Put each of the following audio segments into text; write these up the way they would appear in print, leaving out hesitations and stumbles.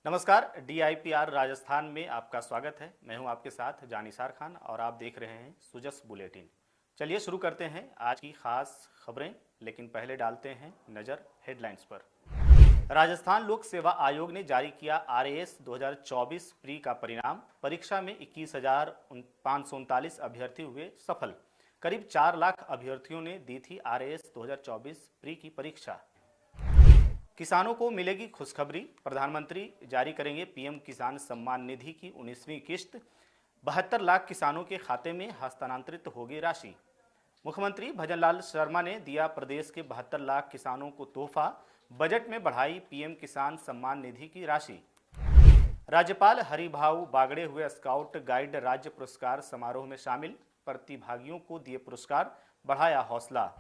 नमस्कार। DIPR राजस्थान में आपका स्वागत है। मैं हूं आपके साथ जानिसार खान और आप देख रहे हैं सुजस बुलेटिन। चलिए शुरू करते हैं आज की खास खबरें, लेकिन पहले डालते हैं नज़र हेडलाइंस पर। राजस्थान लोक सेवा आयोग ने जारी किया RAS 2024 प्री का परिणाम। परीक्षा में 21,539 अभ्यर्थी हुए सफल। करीब 4 लाख अभ्यर्थियों ने दी थी RAS 2024 प्री की परीक्षा। किसानों को मिलेगी खुशखबरी। प्रधानमंत्री जारी करेंगे PM किसान सम्मान निधि की 19वीं किश्त। 72 लाख किसानों के खाते में हस्तांतरित होगी राशि। मुख्यमंत्री भजनलाल शर्मा ने दिया प्रदेश के 72 लाख किसानों को तोहफा। बजट में बढ़ाई PM किसान सम्मान निधि की राशि। राज्यपाल हरिभाऊ बागड़े हुए स्काउट गाइड राज्य पुरस्कार समारोह में शामिल। प्रतिभागियों को दिए पुरस्कार, बढ़ाया हौसला।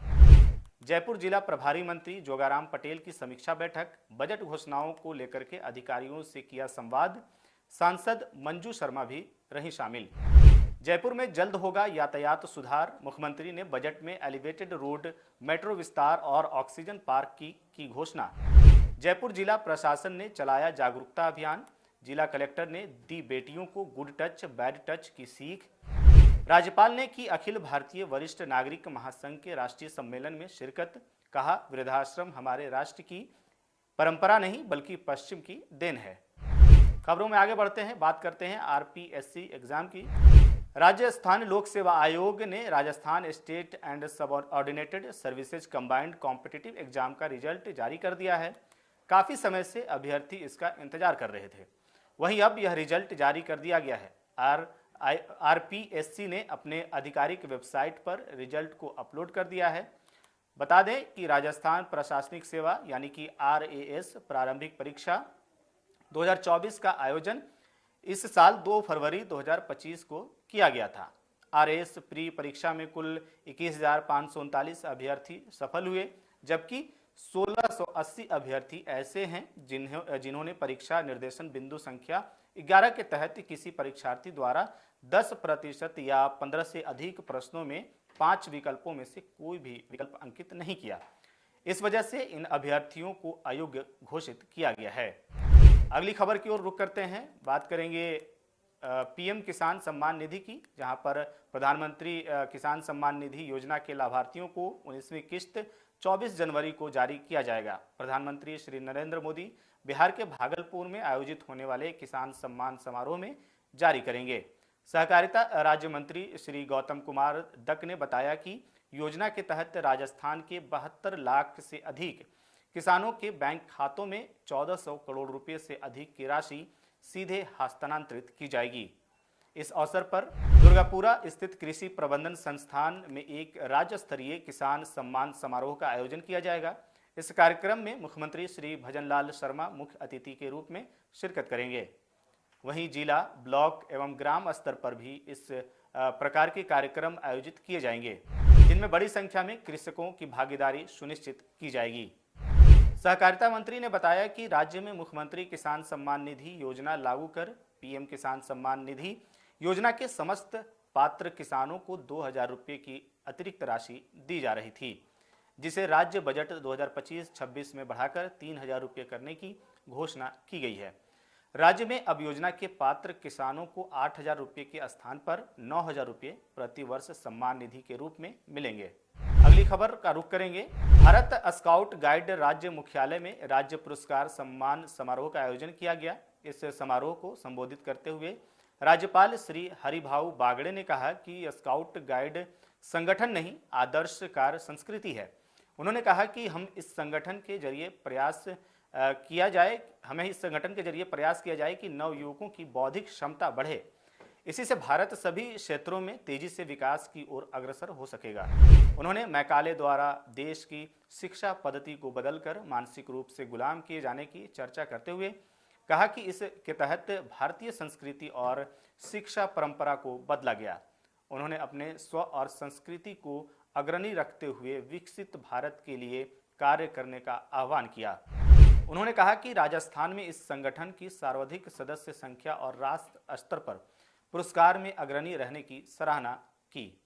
जयपुर जिला प्रभारी मंत्री जोगाराम पटेल की समीक्षा बैठक। बजट घोषणाओं को लेकर के अधिकारियों से किया संवाद। सांसद मंजू शर्मा भी रही शामिल। जयपुर में जल्द होगा यातायात सुधार। मुख्यमंत्री ने बजट में एलिवेटेड रोड, मेट्रो विस्तार और ऑक्सीजन पार्क की घोषणा। जयपुर जिला प्रशासन ने चलाया जागरूकता अभियान। जिला कलेक्टर ने दी बेटियों को गुड टच बैड टच की सीख। राज्यपाल ने की अखिल भारतीय वरिष्ठ नागरिक महासंघ के राष्ट्रीय सम्मेलन में शिरकत। कहा, वृद्धाश्रम हमारे राष्ट्र की परंपरा नहीं बल्कि पश्चिम की देन है। खबरों में आगे बढ़ते हैं, बात करते हैं RPSC एग्जाम की। राजस्थान लोक सेवा आयोग ने Rajasthan state and subordinated services combined competitive exam का रिजल्ट जारी कर दिया है। काफ़ी समय से अभ्यर्थी इसका इंतजार कर रहे थे, वहीं अब यह रिजल्ट जारी कर दिया गया है। RPSC ने अपने आधिकारिक वेबसाइट पर रिजल्ट को अपलोड कर दिया है। बता दें कि राजस्थान प्रशासनिक सेवा यानी कि RAS प्रारंभिक परीक्षा 2024 का आयोजन इस साल 2 फरवरी 2025 को किया गया था। RAS प्री परीक्षा में कुल 21,539 अभ्यर्थी सफल हुए, जबकि 1680 अभ्यर्थी ऐसे हैं जिन्होंने परीक्षा निर्देशन बिंदु संख्या 11 के तहत किसी परीक्षार्थी द्वारा 10% या 15 से अधिक प्रश्नों में 5 विकल्पों में से कोई भी विकल्प अंकित नहीं किया। इस वजह से इन अभ्यर्थियों को अयोग्य घोषित किया गया है। अगली खबर की ओर रुख करते हैं, बात करेंगे PM किसान सम्मान निधि की, जहां पर प्रधानमंत्री किसान सम्मान निधि योजना के लाभार्थियों को 19वीं किश्त 24 जनवरी को जारी किया जाएगा। प्रधानमंत्री श्री नरेंद्र मोदी बिहार के भागलपुर में आयोजित होने वाले किसान सम्मान समारोह में जारी करेंगे। सहकारिता राज्य मंत्री श्री गौतम कुमार डक ने बताया कि योजना के तहत राजस्थान के 72 लाख से अधिक किसानों के बैंक खातों में 1400 करोड़ रुपए से अधिक की राशि सीधे हस्तांतरित की जाएगी। इस अवसर पर दुर्गापुरा स्थित कृषि प्रबंधन संस्थान में एक राज्य स्तरीय किसान सम्मान समारोह का आयोजन किया जाएगा। इस कार्यक्रम में मुख्यमंत्री श्री भजनलाल शर्मा मुख्य अतिथि के रूप में शिरकत करेंगे। वहीं जिला, ब्लॉक एवं ग्राम स्तर पर भी इस प्रकार के कार्यक्रम आयोजित किए जाएंगे, जिनमें बड़ी संख्या में कृषकों की भागीदारी सुनिश्चित की जाएगी। सहकारिता मंत्री ने बताया कि राज्य में मुख्यमंत्री किसान सम्मान निधि योजना लागू कर PM किसान सम्मान निधि योजना के समस्त पात्र किसानों को 2,000 रुपये की अतिरिक्त राशि दी जा रही थी, जिसे राज्य बजट 2025-26 में बढ़ाकर 3,000 रुपये करने की घोषणा की गई है। राज्य में अब योजना के पात्र किसानों को 8,000 रुपये के स्थान पर 9,000 रुपये प्रति वर्ष सम्मान निधि के रूप में मिलेंगे। अगली खबर का रुख करेंगे। भारत स्काउट गाइड राज्य मुख्यालय में राज्य पुरस्कार सम्मान समारोह का आयोजन किया गया। इस समारोह को संबोधित करते हुए राज्यपाल श्री हरिभाऊ बागड़े ने कहा कि स्काउट गाइड संगठन नहीं, आदर्श कार्य संस्कृति है। उन्होंने कहा कि हमें इस संगठन के जरिए प्रयास किया जाए कि नवयुवकों की बौद्धिक क्षमता बढ़े। इसी से भारत सभी क्षेत्रों में तेजी से विकास की ओर अग्रसर हो सकेगा। उन्होंने मैकाले द्वारा देश की शिक्षा पद्धति को बदलकर मानसिक रूप से गुलाम किए जाने की चर्चा करते हुए कहा कि इसके तहत भारतीय संस्कृति और शिक्षा परंपरा को बदला गया। उन्होंने अपने स्व और संस्कृति को अग्रणी रखते हुए विकसित भारत के लिए कार्य करने का आह्वान किया। उन्होंने कहा कि राजस्थान में इस संगठन की सर्वाधिक सदस्य संख्या और राष्ट्र स्तर पर पुरस्कार में अग्रणी रहने की सराहना की।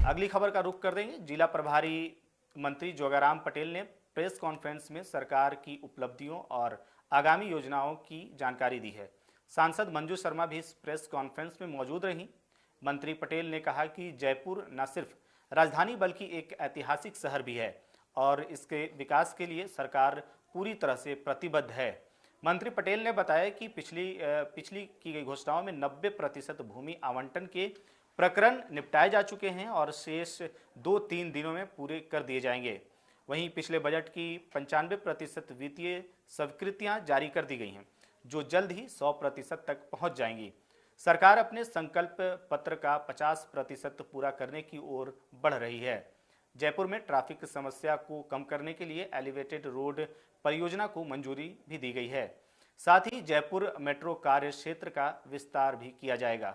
अगली खबर का रुख कर देंगे। जिला प्रभारी मंत्री जोगाराम पटेल ने प्रेस कॉन्फ्रेंस में सरकार की उपलब्धियों और आगामी योजनाओं की जानकारी दी है। सांसद मंजू शर्मा भी इस प्रेस कॉन्फ्रेंस में मौजूद रहीं। मंत्री पटेल ने कहा कि जयपुर न सिर्फ राजधानी बल्कि एक ऐतिहासिक शहर भी है और इसके विकास के लिए सरकार पूरी तरह से प्रतिबद्ध है। मंत्री पटेल ने बताया कि पिछली की गई घोषणाओं में 90% भूमि आवंटन के प्रकरण निपटाए जा चुके हैं और शेष 2-3 दिनों में पूरे कर दिए जाएंगे। वहीं पिछले बजट की 95% वित्तीय स्वीकृतियां जारी कर दी गई हैं, जो जल्द ही 100% तक पहुंच जाएंगी। सरकार अपने संकल्प पत्र का 50% पूरा करने की ओर बढ़ रही है। जयपुर में ट्रैफिक समस्या को कम करने के लिए एलिवेटेड रोड परियोजना को मंजूरी भी दी गई है। साथ ही जयपुर मेट्रो कार्य क्षेत्र का विस्तार भी किया जाएगा।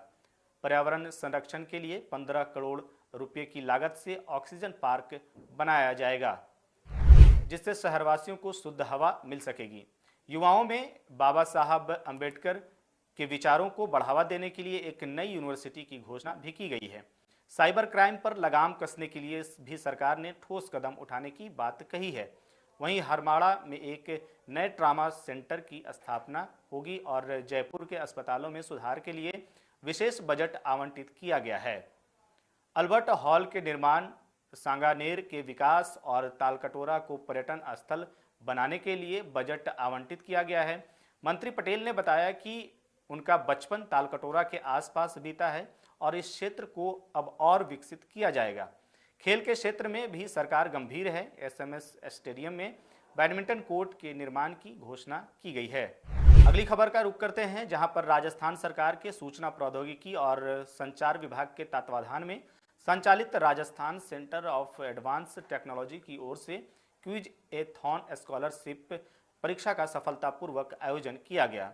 पर्यावरण संरक्षण के लिए 15 करोड़ रुपए की लागत से ऑक्सीजन पार्क बनाया जाएगा, जिससे शहरवासियों को शुद्ध हवा मिल सकेगी। युवाओं में बाबा साहब अंबेडकर के विचारों को बढ़ावा देने के लिए एक नई यूनिवर्सिटी की घोषणा भी की गई है। साइबर क्राइम पर लगाम कसने के लिए भी सरकार ने ठोस कदम उठाने की बात कही है। वहीं हरमाड़ा में एक नए ट्रामा सेंटर की स्थापना होगी और जयपुर के अस्पतालों में सुधार के लिए विशेष बजट आवंटित किया गया है। अल्बर्ट हॉल के निर्माण, सांगानेर के विकास और तालकटोरा को पर्यटन स्थल बनाने के लिए बजट आवंटित किया गया है। मंत्री पटेल ने बताया कि उनका बचपन तालकटोरा के आसपास बीता है और इस क्षेत्र को अब और विकसित किया जाएगा। खेल के क्षेत्र में भी सरकार गंभीर है। एसएमएस स्टेडियम में बैडमिंटन कोर्ट के निर्माण की घोषणा की गई है। अगली खबर का रुख करते हैं, जहां पर राजस्थान सरकार के सूचना प्रौद्योगिकी और संचार विभाग के तत्वाधान में संचालित Rajasthan centre of advance technology की ओर से क्विज ए थॉन स्कॉलरशिप परीक्षा का सफलतापूर्वक आयोजन किया गया,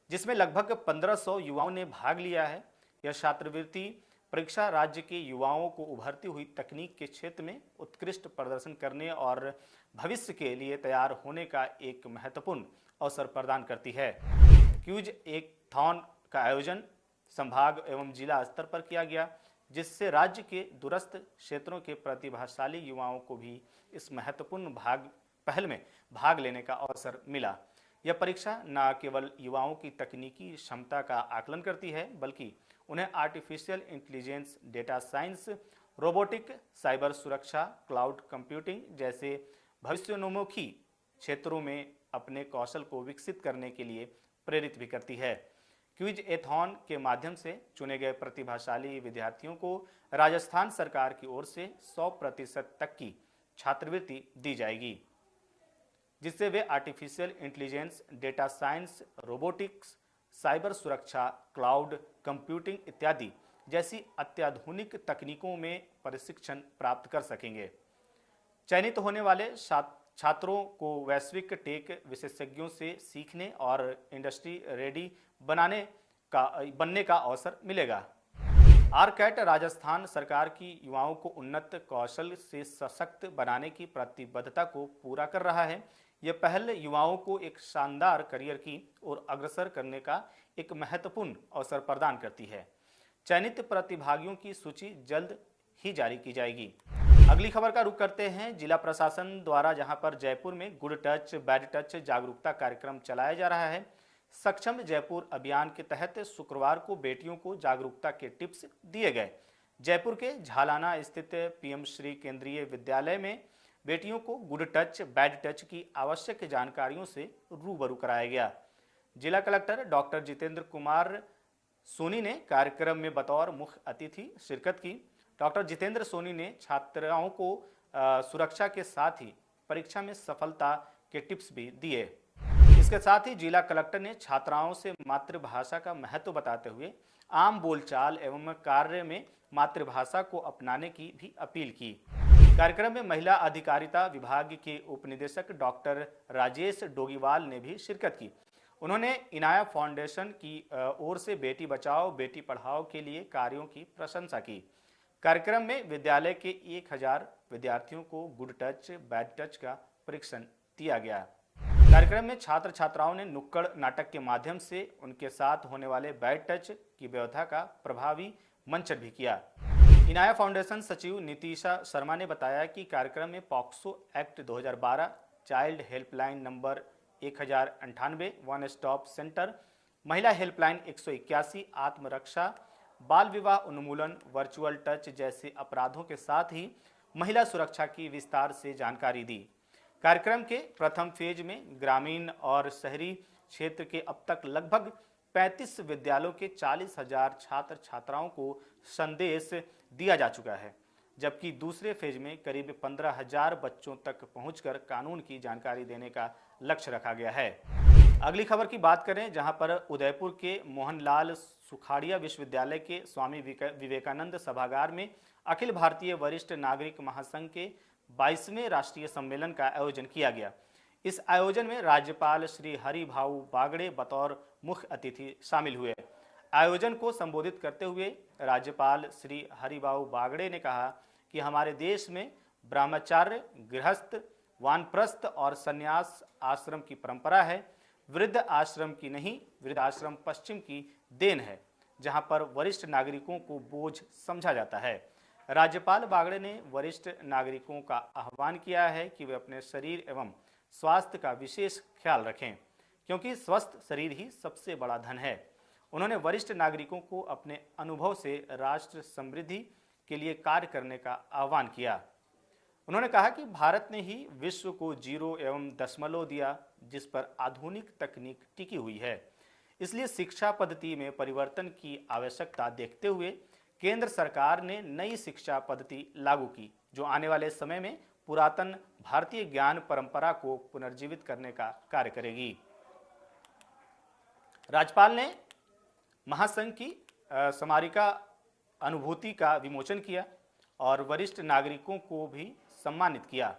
जिसमें लगभग 1500 युवाओं ने भाग लिया है। यह छात्रवृत्ति परीक्षा राज्य के युवाओं को उभरती हुई तकनीक के क्षेत्र में उत्कृष्ट प्रदर्शन करने और भविष्य के लिए तैयार होने का एक महत्वपूर्ण अवसर प्रदान करती है। क्विज एक थॉन का आयोजन संभाग एवं जिला स्तर पर किया गया, जिससे राज्य के दूरस्थ क्षेत्रों के प्रतिभाशाली युवाओं को भी इस महत्वपूर्ण पहल में भाग लेने का अवसर मिला। यह परीक्षा न केवल युवाओं की तकनीकी क्षमता का आकलन करती है, बल्कि उन्हें artificial intelligence, data science, robotic, cyber सुरक्षा, क्लाउड कंप्यूटिंग जैसे भविष्योन्मुखी क्षेत्रों में अपने कौशल को विकसित करने के लिए प्रेरित भी करती है। क्विज एथॉन के माध्यम से चुने गए प्रतिभाशाली विद्यार्थियों को राजस्थान सरकार की ओर से 100% तक की छात्रवृत्ति दी जाएगी, जिससे वे artificial intelligence, data science, robotics, cyber सुरक्षा, क्लाउड कंप्यूटिंग इत्यादि जैसी अत्याधुनिक तकनीकों में प्रशिक्षण प्राप्त कर सकेंगे। चयनित होने वाले छात्रों को वैश्विक टेक विशेषज्ञों से सीखने और इंडस्ट्री रेडी बनने का अवसर मिलेगा। आरकैट राजस्थान सरकार की युवाओं को उन्नत कौशल से सशक्त बनाने की प्रतिबद्धता को पूरा कर रहा है। यह पहल युवाओं को एक शानदार करियर की ओर अग्रसर करने का एक महत्वपूर्ण अवसर प्रदान करती है। चयनित प्रतिभागियों की सूची जल्द ही जारी की जाएगी। अगली खबर का रुख करते हैं। जिला प्रशासन द्वारा जहां पर जयपुर में गुड टच बैड टच जागरूकता कार्यक्रम चलाया जा रहा है, सक्षम जयपुर अभियान के तहत शुक्रवार को बेटियों को जागरूकता के टिप्स दिए गए। जयपुर के झालाना स्थित पीएम श्री केंद्रीय विद्यालय में बेटियों को गुड टच बैड टच की आवश्यक जानकारियों से रूबरू कराया गया। जिला कलेक्टर डॉक्टर जितेंद्र कुमार सोनी ने कार्यक्रम में बतौर मुख्य अतिथि शिरकत की। डॉक्टर जितेंद्र सोनी ने छात्राओं को सुरक्षा के साथ ही परीक्षा में सफलता के टिप्स भी दिए। इसके साथ ही जिला कलेक्टर ने छात्राओं से मातृभाषा का महत्व बताते हुए आम बोलचाल एवं कार्य में मातृभाषा को अपनाने की भी अपील की। कार्यक्रम में महिला अधिकारिता विभाग के उपनिदेशक डॉक्टर राजेश डोगीवाल ने भी शिरकत की। उन्होंने इनाया फाउंडेशन की ओर से बेटी बचाओ बेटी पढ़ाओ के लिए कार्यों की प्रशंसा की। कार्यक्रम में विद्यालय के 1000 विद्यार्थियों को गुड टच बैड टच का परीक्षण दिया गया। कार्यक्रम में छात्र छात्राओं ने नुक्कड़ नाटक के माध्यम से उनके साथ होने वाले बैड टच की व्यवस्था का प्रभावी मंचन भी किया। इनाया फाउंडेशन सचिव नीतिशा शर्मा ने बताया कि कार्यक्रम में POCSO act 2012, child helpline number 1098, one stop centre, महिला हेल्पलाइन 181, आत्मरक्षा, बाल विवाह उन्मूलन, वर्चुअल टच जैसे अपराधों के साथ ही महिला सुरक्षा की विस्तार से जानकारी दी। कार्यक्रम के प्रथम फेज में ग्रामीण और शहरी क्षेत्र के अब तक लगभग 35 विद्यालयों के 40,000 छात्र छात्राओं को संदेश दिया जा चुका है, जबकि दूसरे फेज में करीब 15,000 बच्चों तक पहुंचकर कानून की जानकारी देने का लक्ष्य रखा गया है। अगली खबर की बात करें, जहां पर उदयपुर के मोहनलाल सुखाड़िया विश्वविद्यालय के स्वामी विवेकानंद सभागार में अखिल भारतीय वरिष्ठ नागरिक महासंघ के 22वें राष्ट्रीय सम्मेलन का आयोजन किया गया। इस आयोजन में राज्यपाल श्री हरिभाऊ बागड़े बतौर मुख्य अतिथि शामिल हुए। आयोजन को संबोधित करते हुए राज्यपाल श्री हरिभाऊ बागड़े ने कहा कि हमारे देश में ब्रह्मचर्य, गृहस्थ, वानप्रस्थ और संन्यास आश्रम की परंपरा है। वृद्ध आश्रम की नहीं, वृद्ध आश्रम पश्चिम की देन है, जहां पर वरिष्ठ नागरिकों को बोझ समझा जाता है। राज्यपाल बागड़े ने वरिष्ठ नागरिकों का आह्वान किया है कि वे अपने शरीर एवं स्वास्थ्य का विशेष ख्याल रखें, क्योंकि स्वस्थ शरीर ही सबसे बड़ा धन है। उन्होंने वरिष्ठ नागरिकों को अपने अनुभव से राष्ट्र समृद्धि के लिए कार्य करने का आह्वान किया। उन्होंने कहा कि भारत ने ही विश्व को जीरो एवं दशमलव दिया, जिस पर आधुनिक तकनीक टिकी हुई है। इसलिए शिक्षा पद्धति में परिवर्तन की आवश्यकता देखते हुए केंद्र सरकार ने नई शिक्षा पद्धति लागू की, जो आने वाले समय में पुरातन भारतीय ज्ञान परंपरा को पुनर्जीवित करने का कार्य करेगी। राज्यपाल ने महासंघ की स्मारिका अनुभूति का विमोचन किया और वरिष्ठ नागरिकों को भी सम्मानित किया।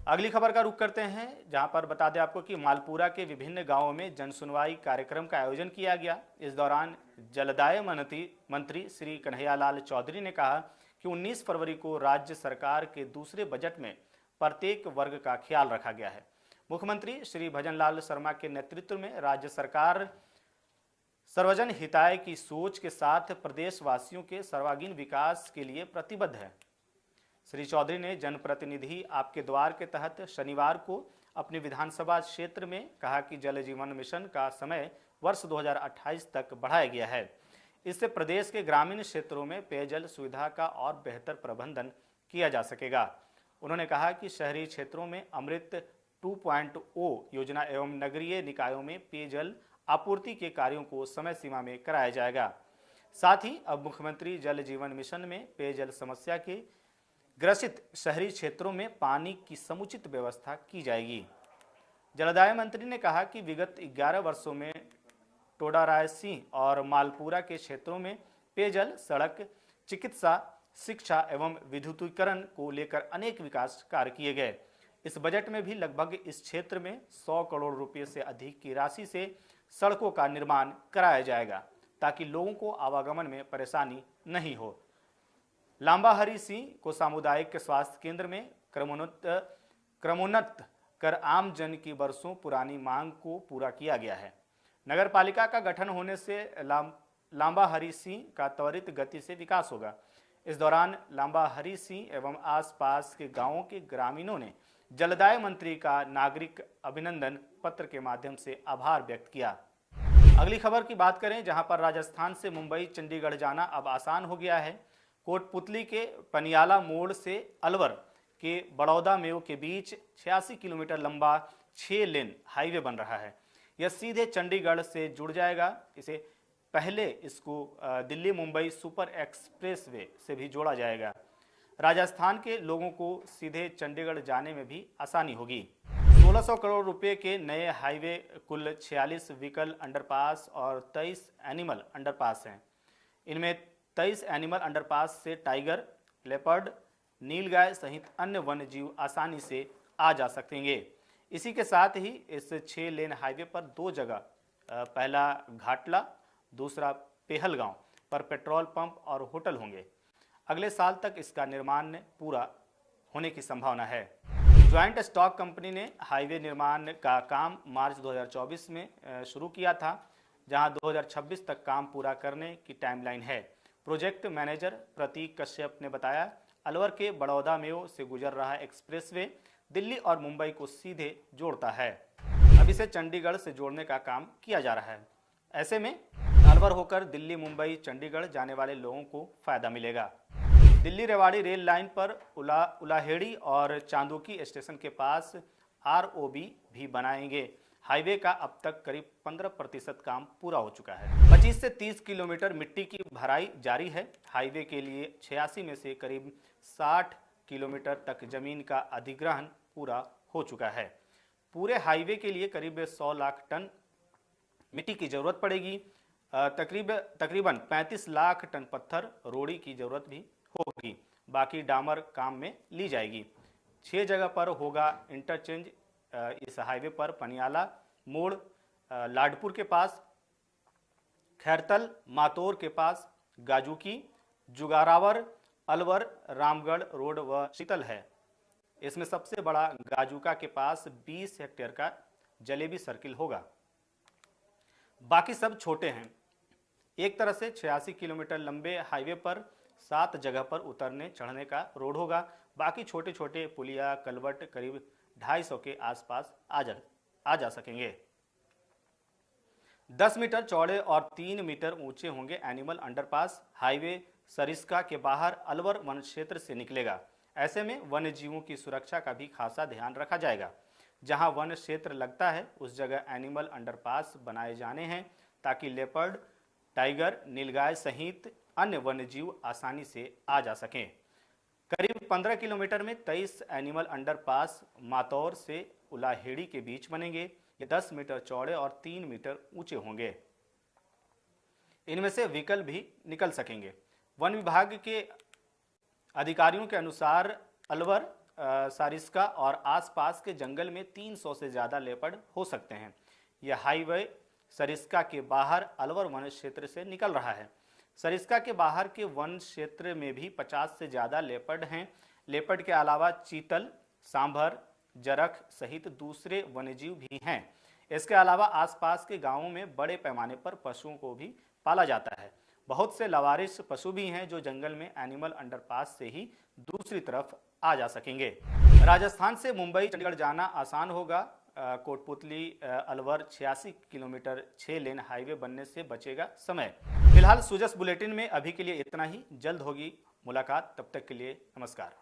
अगली खबर का रुख करते हैं, जहां पर बता दें आपको कि मालपुरा के विभिन्न गांवों में जन सुनवाई कार्यक्रम का आयोजन किया गया। इस दौरान जलदाय मंत्री श्री कन्हैयालाल चौधरी ने कहा कि 19 फरवरी को राज्य सरकार के दूसरे बजट में प्रत्येक वर्ग का ख्याल रखा गया है। मुख्यमंत्री श्री भजनलाल शर्मा के नेतृत्व में राज्य सरकार सर्वजन हिताय की सोच के साथ प्रदेशवासियों के सर्वांगीण विकास के लिए प्रतिबद्ध है। श्री चौधरी ने जनप्रतिनिधि आपके द्वार के तहत शनिवार को अपने विधानसभा क्षेत्र में कहा कि जल जीवन मिशन का समय वर्ष 2028 तक बढ़ाया गया है। इससे प्रदेश के ग्रामीण क्षेत्रों में पेयजल सुविधा का और बेहतर प्रबंधन किया जा सकेगा। उन्होंने कहा कि शहरी क्षेत्रों में अमृत 2.0 योजना एवं नगरीय निकायों में पेयजल आपूर्ति के कार्यों को समय सीमा में कराया जाएगा। साथ ही अब मुख्यमंत्री जल जीवन मिशन में पेयजल समस्या के ग्रसित शहरी क्षेत्रों में पानी की समुचित व्यवस्था की जाएगी। जलदाय मंत्री ने कहा कि विगत 11 वर्षों में टोडारायसिंह और मालपुरा के क्षेत्रों में पेयजल, सड़क, चिकित्सा, शिक्षा एवं विद्युतीकरण को लेकर अनेक विकास कार्य किए गए। इस बजट में भी लगभग इस क्षेत्र में 100 करोड़ रुपए से अधिक की राशि से सड़कों का निर्माण कराया जाएगा, ताकि लोगों को आवागमन में परेशानी नहीं हो। लांबाहरी सिंह को सामुदायिक स्वास्थ्य केंद्र में क्रमोन्नत कर आम जन की वर्षों पुरानी मांग को पूरा किया गया है। नगर पालिका का गठन होने से लांबाहरी सिंह का त्वरित गति से विकास होगा। इस दौरान लांबाहरी सिंह एवं आसपास के गांवों के ग्रामीणों ने जलदाय मंत्री का नागरिक अभिनंदन पत्र के माध्यम से आभार व्यक्त किया। अगली खबर की बात करें, जहां पर राजस्थान से मुंबई चंडीगढ़ जाना अब आसान हो गया है। कोटपुतली के पनियाला मोड़ से अलवर के बड़ौदा मेव के बीच 86 किलोमीटर लंबा 6 लेन हाईवे बन रहा है। यह सीधे चंडीगढ़ से जुड़ जाएगा। इसे पहले इसको दिल्ली मुंबई सुपर एक्सप्रेसवे से भी जोड़ा जाएगा। राजस्थान के लोगों को सीधे चंडीगढ़ जाने में भी आसानी होगी। 1600 करोड़ रुपए के नए हाईवे, कुल 46 व्हीकल अंडरपास और 23 एनिमल अंडरपास हैं। इनमें 23 एनिमल अंडरपास से टाइगर, लेपर्ड, नीलगाय सहित अन्य वन्य जीव आसानी से आ जा सकेंगे। इसी के साथ ही इस 6 लेन हाईवे पर 2 जगह, पहला घाटला, दूसरा पेहलगांव पर पेट्रोल पंप और होटल होंगे। अगले साल तक इसका निर्माण पूरा होने की संभावना है। ज्वाइंट स्टॉक कंपनी ने हाईवे निर्माण का काम मार्च 2024 में शुरू किया था, जहां 2026 तक काम पूरा करने की टाइमलाइन है। प्रोजेक्ट मैनेजर प्रतीक कश्यप ने बताया, अलवर के बड़ौदा मेव से गुजर रहा एक्सप्रेसवे दिल्ली और मुंबई को सीधे जोड़ता है। अभी से चंडीगढ़ से जोड़ने का काम किया जा रहा है। ऐसे में अलवर होकर दिल्ली, मुंबई, चंडीगढ़ जाने वाले लोगों को फायदा मिलेगा। दिल्ली रेवाड़ी रेल लाइन पर उलाहेड़ी और चांदोकी स्टेशन के पास आरओबी भी बनाएंगे। हाईवे का अब तक करीब 15% काम पूरा हो चुका है। 25 से 30 किलोमीटर मिट्टी की भराई जारी है। हाईवे के लिए 86 में से करीब 60 किलोमीटर तक जमीन का अधिग्रहण पूरा हो चुका है। पूरे हाईवे के लिए करीब 100 लाख टन मिट्टी की जरूरत पड़ेगी। तकरीबन 35 लाख टन पत्थर रोड़ी की जरूरत भी होगी। बाकी डामर काम में ली जाएगी। 6 जगह पर होगा इंटरचेंज। इस हाईवे पर पनियाला मोड़, लाडपुर के पास, खैरतल, मातोर के पास, गाजूकी, जुगारावर, अलवर, रामगढ़ रोड व शीतल है। इसमें सबसे बड़ा गाजूका के पास 20 हेक्टेयर का जलेबी सर्किल होगा। बाकी सब छोटे हैं। एक तरह से 86 किलोमीटर लंबे हाईवे पर 7 जगह पर उतरने चढ़ने का रोड होगा। बाकी छोटे छोटे पुलिया, कलवट करीब 250 के आसपास आ जा सकेंगे। 10 मीटर चौड़े और 3 मीटर ऊंचे होंगे एनिमल अंडरपास। हाईवे सरिस्का के बाहर अलवर वन क्षेत्र से निकलेगा। ऐसे में वन्य जीवों की सुरक्षा का भी खासा ध्यान रखा जाएगा। जहां वन क्षेत्र लगता है उस जगह एनिमल अंडरपास बनाए जाने हैं ताकि लेपर्ड, टाइगर, नीलगाय सहित अन्य वन्य जीव आसानी से आ जा सकें। करीब 15 किलोमीटर में 23 एनिमल अंडरपास मातौर से उलाहेड़ी के बीच बनेंगे। ये 10 मीटर चौड़े और 3 मीटर ऊंचे होंगे। इनमें से व्हीकल भी निकल सकेंगे। वन विभाग के अधिकारियों के अनुसार अलवर, सारिस्का और आसपास के जंगल में 300 से ज़्यादा लेपर्ड हो सकते हैं। यह हाईवे सरिस्का के बाहर अलवर वन क्षेत्र से निकल रहा है। सरिस्का के बाहर के वन क्षेत्र में भी 50 से ज़्यादा लेपर्ड हैं। लेपर्ड के अलावा चीतल, सांभर, जरख सहित दूसरे वन्यजीव भी हैं। इसके अलावा आसपास के गांवों में बड़े पैमाने पर पशुओं को भी पाला जाता है। बहुत से लावारिस पशु भी हैं जो जंगल में एनिमल अंडरपास से ही दूसरी तरफ आ जा सकेंगे। राजस्थान से मुंबई, चंडीगढ़ जाना आसान होगा। Kotputli Alwar 86 kilometre 6 lane highway बनने से बचेगा समय। फिलहाल सुजस बुलेटिन में अभी के लिए इतना ही। जल्द होगी मुलाकात, तब तक के लिए नमस्कार।